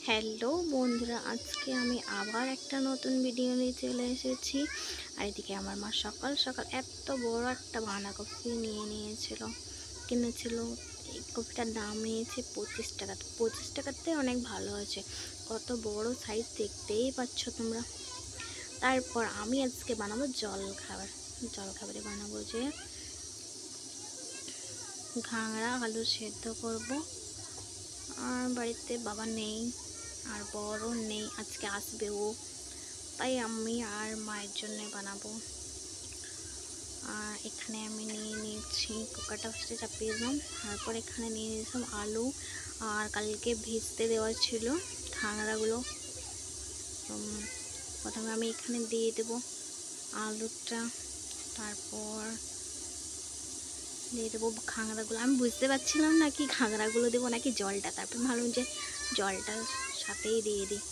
Hello বন্ধুরা, আজকে আমি আবার একটা নতুন ভিডিও নিয়ে চলে এসেছি। আর এদিকে আমার মা সকাল সকাল এত বড় একটা বাঁধাকপি কিনেছিল। এই কপিটার দাম নিয়েছে 25 টাকা। তো 25 টাকাতে অনেক ভালো হয়েছে, কত বড় সাইজ দেখতেই পাচ্ছ তোমরা। তারপর আমি আজকে বানাবো জলখাবারে বানাবো যে ঘাংরা আলু সেদ্ধ করব। আর বাড়িতে বাবা নেই আর বড় নেই, আজকে আসবে ও, তাই আমি আর মায়ের জন্য বানাবো। আর এখানে আমি নিয়ে নিয়েছি, কুকারটা ফার্স্টে চাপিয়ে দিলাম। তারপর এখানে নিয়ে নিয়েছিলাম আলু, আর কালকে ভিজতে দেওয়া ছিল ঘাংরাগুলো। প্রথমে আমি এখানে দিয়ে দেবো আলুটা, তারপর দিয়ে দেবো ঘাংরাগুলো। আমি বুঝতে পারছিলাম না কি ঘাংরাগুলো দেবো নাকি জলটা, তারপর ভাবলাম যে জলটা সাথেই দিয়ে দিই।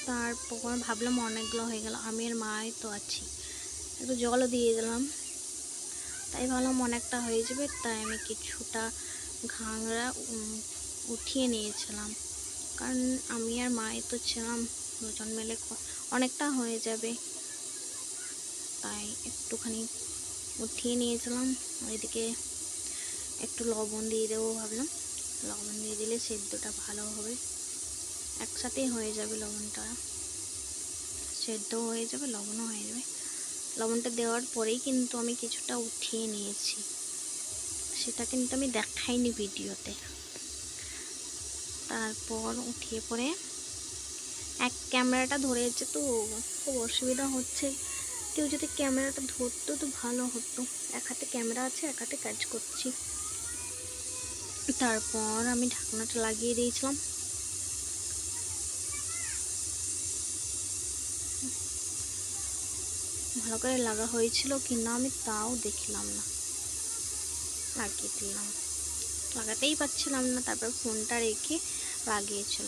তারপর ভাবলাম অনেকগুলো হয়ে গেল, আমি আর মাই তো আছি, একটু জলও দিয়ে দিলাম। তাই ভাবলাম অনেকটা হয়ে যাবে, তাই আমি কিছুটা ঘাংরা উঠিয়ে নিয়েছিলাম, কারণ আমি আর মাই তো ছিলাম, দুজন মিলে অনেকটা হয়ে যাবে, তাই একটুখানি উঠিয়ে নিয়েছিলাম। এদিকে একটু লবণ দিয়ে দেবো ভাবলাম, লবণ দিয়ে দিলে সেদ্ধটা ভালো হবে, একসাথেই হয়ে যাবে, লবণটা সেদ্ধ হয়ে যাবে, লবণও হয়ে যাবে। লবণটা দেওয়ার পরেই কিন্তু আমি কিছুটা উঠিয়ে নিয়েছি, সেটা কিন্তু আমি দেখাইনি ভিডিওতে। তারপর উঠিয়ে পরে এক ক্যামেরাটা ধরে যাচ্ছে, তো খুব অসুবিধা হচ্ছে, কেউ যদি ক্যামেরাটা ধরতো তো ভালো হতো। এক হাতে ক্যামেরা আছে, এক হাতে কাজ করছি। তারপর আমি ঢাকনাটা লাগিয়ে দিয়েছিলাম। ভালো করে লাগা হয়েছিল কি না আমি তাও দেখলাম না, লাগিয়ে দিলাম, লাগাতেই পারছিলাম না, তারপর ফোনটা রেখে লাগিয়েছিলাম।